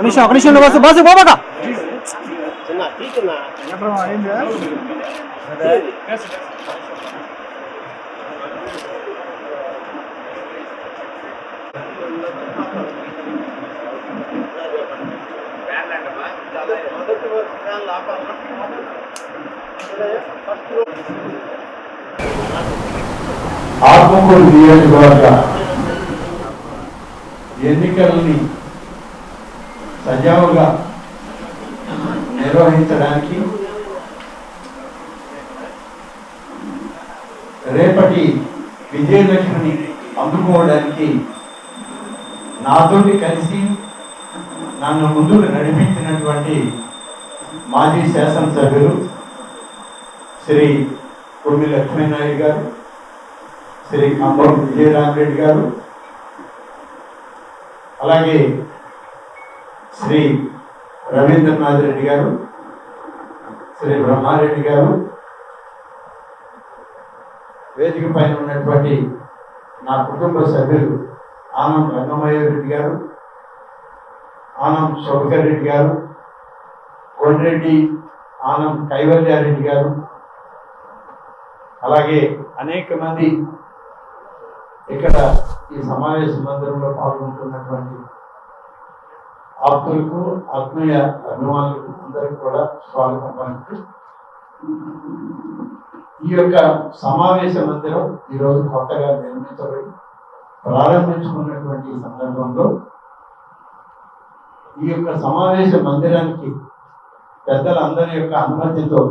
నిమిషం బస్సు బాబాక ఆత్మకూరు నియోజకవర్గ ఎన్నికలని సజావుగా నిర్వహించడానికి రేపటి విజయలక్ష్మిని అందుకోవడానికి నాతోటి కలిసి నన్ను ముందుకు నడిపించినటువంటి మాజీ శాసనసభ్యులు శ్రీ కొమ్మి లక్ష్మీనాయుడు గారు, శ్రీ కంబం విజయరామరెడ్డి గారు, అలాగే శ్రీ రవీంద్రనాథ్ రెడ్డి గారు, శ్రీ బ్రహ్మారెడ్డి గారు, వేదిక పైన ఉన్నటువంటి నా కుటుంబ సభ్యులు ఆనం రంగమయ్య రెడ్డి గారు, ఆనం శోభకర్ రెడ్డి గారు, కొండ్రెడ్డి ఆనం కైవల్యారెడ్డి గారు, అలాగే అనేక మంది ఇక్కడ ఈ సమావేశ మందిరంలో పాల్గొంటున్నటువంటి ఆప్తులకు, ఆత్మీయ అభిమానులకు అందరికీ కూడా స్వాగతం పలుకుతూ, ఈ యొక్క సమావేశ మందిరం ఈరోజు కొత్తగా నిర్మించబడి ప్రారంభించుకున్నటువంటి సందర్భంలో ఈ యొక్క సమావేశ మందిరానికి పెద్దలందరి యొక్క అనుమతితో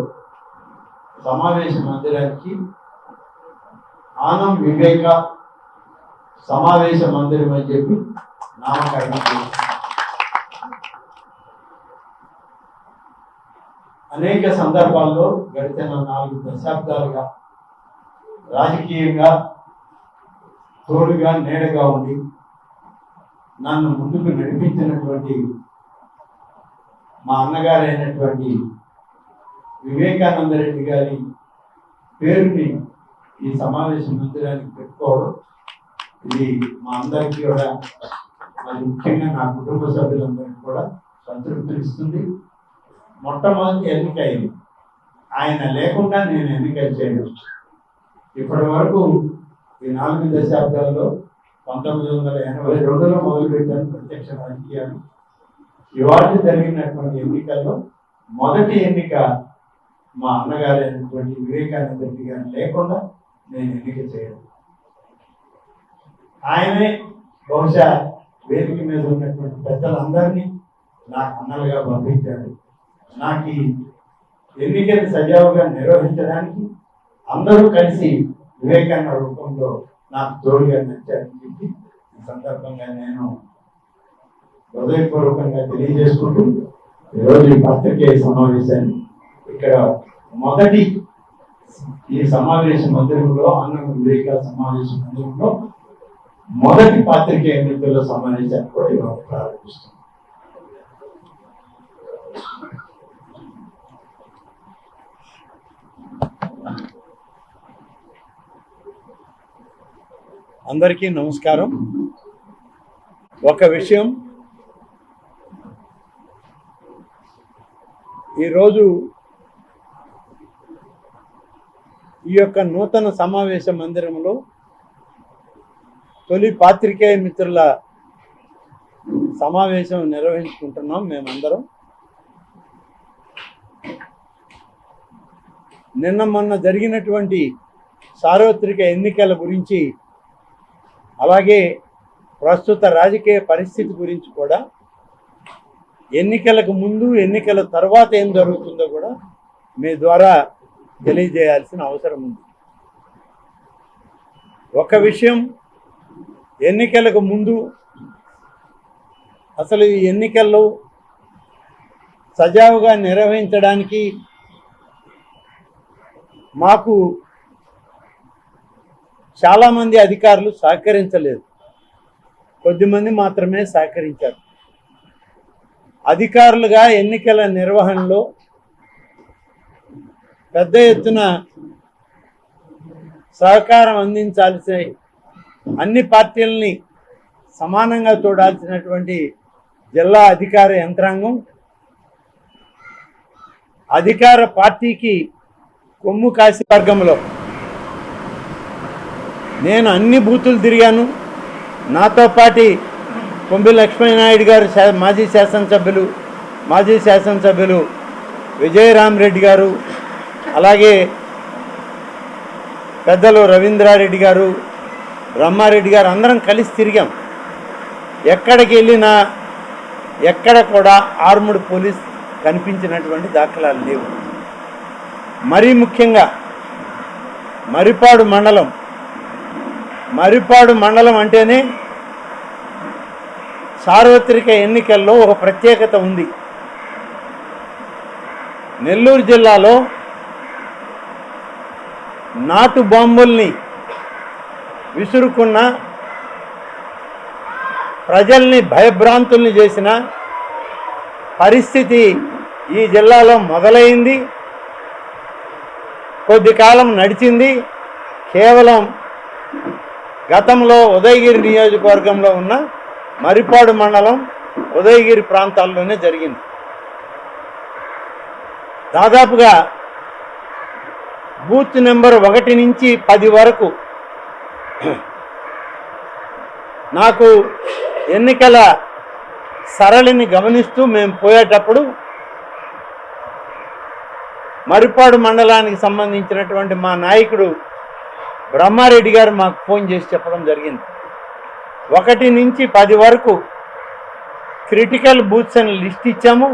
సమావేశ మందిరానికి ఆనం వివేక సమావేశ మందిరం అని చెప్పి నామకరణం చేశారు. అనేక సందర్భాల్లో గడిచిన 4 దశాబ్దాలుగా రాజకీయంగా తోడుగా నీడగా ఉండి నన్ను ముందుకు నడిపించినటువంటి మా అన్నగారు అయినటువంటి వివేకానంద రెడ్డి గారి పేరుని ఈ సమావేశ మందిరానికి పెట్టుకోవడం ఇది మా అందరికీ కూడా, మరి ముఖ్యంగా నా కుటుంబ సభ్యులందరికీ కూడా సంతృప్తినిస్తుంది. మొట్టమొదటి ఎన్నిక అయింది, ఆయన లేకుండా నేను ఎన్నికలు చేయను. ఇప్పటి వరకు ఈ 4 దశాబ్దాల్లో 1982లో మొదలుపెట్టాను ప్రత్యక్ష రాజకీయాలు. ఇవాళ జరిగినటువంటి ఎన్నికల్లో మొదటి ఎన్నిక మా అన్నగారు అయినటువంటి వివేకానంద రెడ్డి గారు లేకుండా నేను ఎన్నిక చేయను. ఆయనే బహుశా వేదిక మీద ఉన్నటువంటి పెద్దలందరినీ నాకు అన్నలుగా పంపించాడు. నాకు ఈ ఎన్నికలు సజావుగా నిర్వహించడానికి అందరూ కలిసి వివేకానంద రూపంలో నాకు తోడుగా నచ్చారని చెప్పి ఈ సందర్భంగా నేను హృదయపూర్వకంగా తెలియజేసుకుంటూ ఈరోజు ఈ పత్రికేయ సమావేశాన్ని ఇక్కడ మొదటి ఈ సమావేశ మందిరంలో అన్నం వివేక సమావేశ మందిరంలో మొదటి పాత్రికేయ మిత్రుల సమావేశాన్ని కూడా ఇవాళ ప్రారంభిస్తున్నాం. అందరికీ నమస్కారం. ఒక విషయం, ఈరోజు ఈ యొక్క నూతన సమావేశ మందిరంలో తొలి పాత్రికేయ మిత్రుల సమావేశం నిర్వహించుకుంటున్నాం మేమందరం. నిన్న మొన్న జరిగినటువంటి సార్వత్రిక ఎన్నికల గురించి, అలాగే ప్రస్తుత రాజకీయ పరిస్థితి గురించి కూడా, ఎన్నికలకు ముందు ఎన్నికల తర్వాత ఏం జరుగుతుందో కూడా మీ ద్వారా తెలియజేయాల్సిన అవసరం ఉంది. ఒక విషయం, ఎన్నికలకు ముందు అసలు ఈ ఎన్నికల్లో సజావుగా నిర్వహించడానికి మాకు చాలామంది అధికారులు సహకరించలేదు. కొద్దిమంది మాత్రమే సహకరించారు. అధికారులుగా ఎన్నికల నిర్వహణలో పెద్ద ఎత్తున సహకారం అందించాల్సిన అన్ని పార్టీలని సమానంగా చూడాల్సినటువంటి జిల్లా అధికార యంత్రాంగం అధికార పార్టీకి కొమ్ము కాసి వర్గంలో నేను అన్ని బూతులు తిరిగాను. నాతో పాటి కొంబి లక్ష్మీనాయుడు గారు మాజీ శాసనసభ్యులు విజయరామరెడ్డి గారు, అలాగే పెద్దలు రవీంద్రారెడ్డి గారు, బ్రహ్మారెడ్డి గారు అందరం కలిసి తిరిగాం. ఎక్కడికి వెళ్ళినా ఎక్కడ కూడా ఆర్ముడ్ పోలీస్ కనిపించినటువంటి దాఖలాలు లేవు. మరీ ముఖ్యంగా మరిపాడు మండలం అంటేనే సార్వత్రిక ఎన్నికల్లో ఒక ప్రత్యేకత ఉంది. నెల్లూరు జిల్లాలో నాటు బాంబుల్ని విసురుకున్న, ప్రజల్ని భయభ్రాంతుల్ని చేసిన పరిస్థితి ఈ జిల్లాలో మొదలైంది. కొద్ది కాలం నడిచింది. కేవలం గతంలో ఉదయగిరి నియోజకవర్గంలో ఉన్న మరిపాడు మండలం, ఉదయగిరి ప్రాంతాల్లోనే జరిగింది. దాదాపుగా బూత్ నెంబర్ 1 నుంచి 10 వరకు నాకు ఎన్నికల సరళిని గమనిస్తూ మేము పోయేటప్పుడు మరిపాడు మండలానికి సంబంధించినటువంటి మా నాయకుడు బ్రహ్మారెడ్డి గారు మాకు ఫోన్ చేసి చెప్పడం జరిగింది. 1 నుంచి 10 వరకు క్రిటికల్ బూత్స్ అని లిస్ట్ ఇచ్చాము.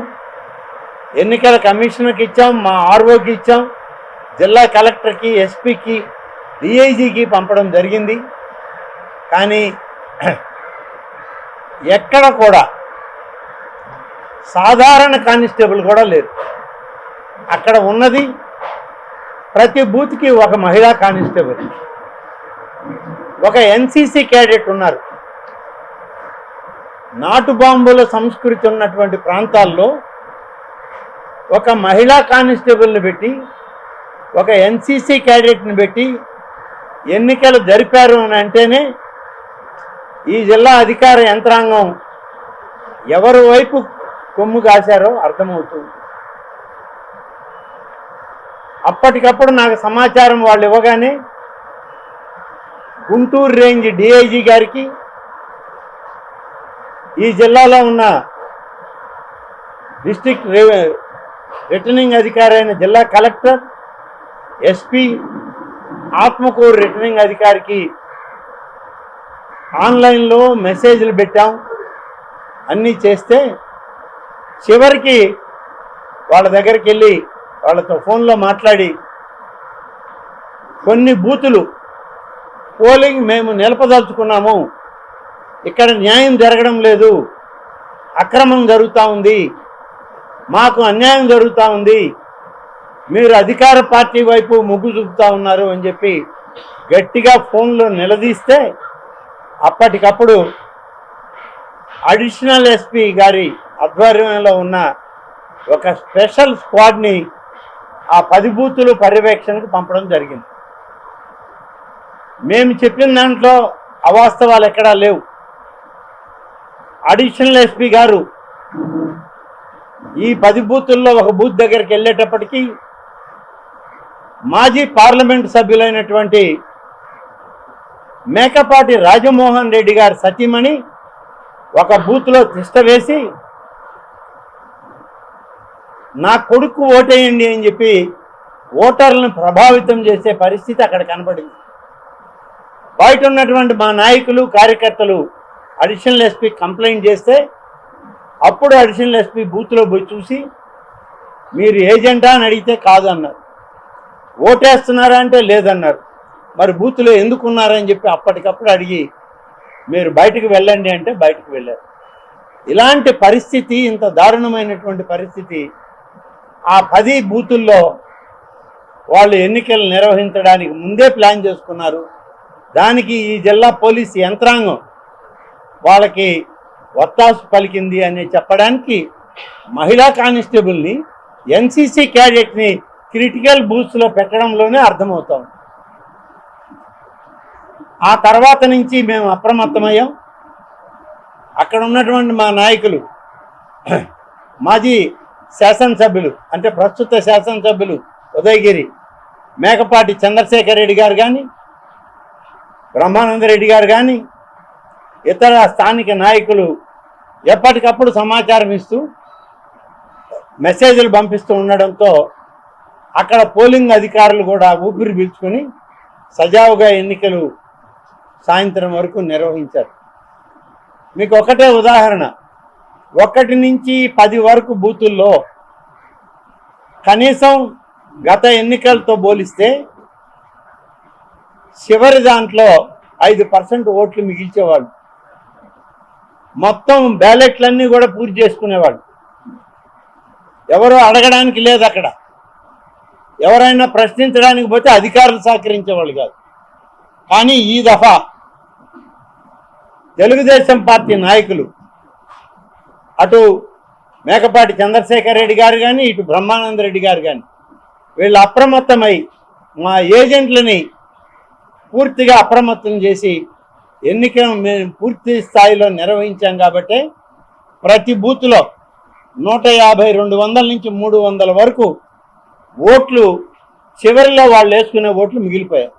ఎన్నికల కమిషనర్కి ఇచ్చాం, మా ఆర్ఓకి ఇచ్చాం, జిల్లా కలెక్టర్కి, ఎస్పీకి, డిఐజీకి పంపడం జరిగింది. కానీ ఎక్కడ కూడా సాధారణ కానిస్టేబుల్ కూడా లేరు. అక్కడ ఉన్నది ప్రతి బూత్కి ఒక మహిళా కానిస్టేబుల్, ఒక ఎన్సీసీ క్యాడెట్ ఉన్నారు. నాటు బాంబుల సంస్కృతి ఉన్నటువంటి ప్రాంతాల్లో ఒక మహిళా కానిస్టేబుల్ని పెట్టి, ఒక ఎన్సీసీ క్యాడెట్ని పెట్టి ఎన్నికలు జరిపారు అని అంటేనే ఈ జిల్లా అధికార యంత్రాంగం ఎవరి వైపు కొమ్ము కాశారో అర్థమవుతుంది. అప్పటికప్పుడు నాకు సమాచారం వాళ్ళు ఇవ్వగానే గుంటూరు రేంజ్ డిఐజీ గారికి, ఈ జిల్లాలో ఉన్న డిస్ట్రిక్ట్ రిటర్నింగ్ అధికారి అయిన జిల్లా కలెక్టర్, ఎస్పీ, ఆత్మకూరు రిటర్నింగ్ అధికారికి ఆన్లైన్లో మెసేజ్లు పెట్టాం. అన్నీ చేస్తే చివరికి వాళ్ళ దగ్గరికి వెళ్ళి వాళ్ళతో ఫోన్లో మాట్లాడి కొన్ని బూతులు పోలింగ్ మేము నిలపదలుచుకున్నాము, ఇక్కడ న్యాయం జరగడం లేదు, అక్రమం జరుగుతూ ఉంది, మాకు అన్యాయం జరుగుతూ ఉంది, మీరు అధికార పార్టీ వైపు మొగ్గు చూపుతూ ఉన్నారు అని చెప్పి గట్టిగా ఫోన్లో నిలదీస్తే అప్పటికప్పుడు అడిషనల్ ఎస్పీ గారి ఆధ్వర్యంలో ఉన్న ఒక స్పెషల్ స్క్వాడ్ని ఆ 10 బూతులు పర్యవేక్షణకు పంపడం జరిగింది. మేము చెప్పిన దాంట్లో అవాస్తవాలు ఎక్కడా లేవు. అడిషనల్ ఎస్పీ గారు ఈ 10 బూతుల్లో ఒక బూత్ దగ్గరికి వెళ్ళేటప్పటికీ మాజీ పార్లమెంట్ సభ్యులైనటువంటి మేకపాటి రాజమోహన్ రెడ్డి గారి సతీమణి ఒక బూత్లో తిష్ట వేసి నా కొడుకు ఓటేయండి అని చెప్పి ఓటర్లను ప్రభావితం చేసే పరిస్థితి అక్కడ కనబడింది. బయట ఉన్నటువంటి మా నాయకులు, కార్యకర్తలు అడిషనల్ ఎస్పీ కంప్లైంట్ చేస్తే అప్పుడు అడిషనల్ ఎస్పీ బూత్లో పోయి చూసి మీరు ఏజెంటా అని అడిగితే కాదు అన్నారు, ఓటేస్తున్నారా అంటే లేదన్నారు, మరి బూత్లో ఎందుకున్నారని చెప్పి అప్పటికప్పుడు అడిగి మీరు బయటకు వెళ్ళండి అంటే బయటకు వెళ్ళారు. ఇలాంటి పరిస్థితి, ఇంత దారుణమైనటువంటి పరిస్థితి ఆ 10 బూతుల్లో వాళ్ళు ఎన్నికలు నిర్వహించడానికి ముందే ప్లాన్ చేసుకున్నారు. దానికి ఈ జిల్లా పోలీసు యంత్రాంగం వాళ్ళకి ఒత్తాసు పలికింది అని చెప్పడానికి మహిళా కానిస్టేబుల్ని ఎన్సీసీ క్యాడెట్ని క్రిటికల్ బూత్స్లో పెట్టడంలోనే అర్థమవుతాం. ఆ తర్వాత నుంచి మేము అప్రమత్తమయ్యాం. అక్కడ ఉన్నటువంటి మా నాయకులు, మాజీ శాసనసభ్యులు అంటే ప్రస్తుత శాసనసభ్యులు ఉదయగిరి మేకపాటి చంద్రశేఖర్ రెడ్డి గారు కానీ, బ్రహ్మానందరెడ్డి గారు కానీ, ఇతర స్థానిక నాయకులు ఎప్పటికప్పుడు సమాచారం ఇస్తూ మెసేజ్లు పంపిస్తూ ఉండడంతో అక్కడ పోలింగ్ అధికారులు కూడా ఊపిరి పీల్చుకొని సజావుగా ఎన్నికలు సాయంత్రం వరకు నిర్వహించారు. మీకు ఒకటే ఉదాహరణ, 1 నుంచి 10 వరకు బూతుల్లో కనీసం గత ఎన్నికలతో పోలిస్తే చివరి దాంట్లో 5% ఓట్లు మిగిల్చేవాళ్ళు. మొత్తం బ్యాలెట్లన్నీ కూడా పూర్తి చేసుకునేవాళ్ళు. ఎవరో అడగడానికి లేదు. అక్కడ ఎవరైనా ప్రశ్నించడానికి పోతే అధికారులు సహకరించేవాళ్ళు కాదు. కానీ ఈ దఫా తెలుగుదేశం పార్టీ నాయకులు, అటు మేకపాటి చంద్రశేఖర్ రెడ్డి గారు కానీ, ఇటు బ్రహ్మానందరెడ్డి గారు కానీ, వీళ్ళు అప్రమత్తమై మా ఏజెంట్లని పూర్తిగా అప్రమత్తం చేసి ఎన్నికను మేము పూర్తి స్థాయిలో నిర్వహించాం. కాబట్టి ప్రతి బూత్లో 150, 200 నుంచి 300 వరకు ఓట్లు చివరిలో వాళ్ళు వేసుకునే ఓట్లు మిగిలిపోయాయి.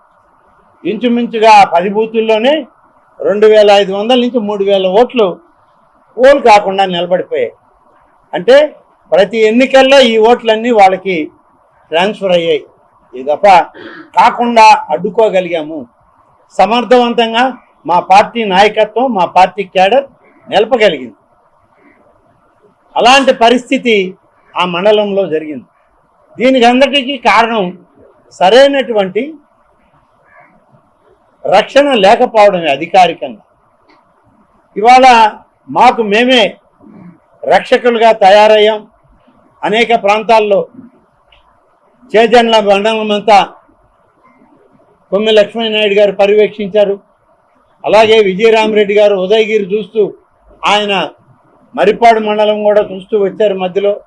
ఇంచుమించుగా 10 బూతుల్లోనే 2500 నుంచి 3000 ఓట్లు పోల్ కాకుండా నిలబడిపోయాయి. అంటే ప్రతి ఎన్నికల్లో ఈ ఓట్లన్నీ వాళ్ళకి ట్రాన్స్ఫర్ అయ్యాయి. ఈ దఫా కాకుండా అడ్డుకోగలిగాము. సమర్థవంతంగా మా పార్టీ నాయకత్వం, మా పార్టీ క్యాడర్ నిలపగలిగింది. అలాంటి పరిస్థితి ఆ మండలంలో జరిగింది. దీనికి అందరికీ కారణం సరైనటువంటి రక్షణ లేకపోవడమే అధికారికంగా. ఇవాళ మాకు మేమే రక్షకులుగా తయారయ్యాం. అనేక ప్రాంతాల్లో చేజండ్ల మండలం అంతా కొమ్మి లక్ష్మీనాయుడు గారు పర్యవేక్షించారు. అలాగే విజయరామరెడ్డి గారు ఉదయగిరి చూస్తూ, ఆయన మరిపాడు మండలం కూడా చూస్తూ వచ్చారు మధ్యలో.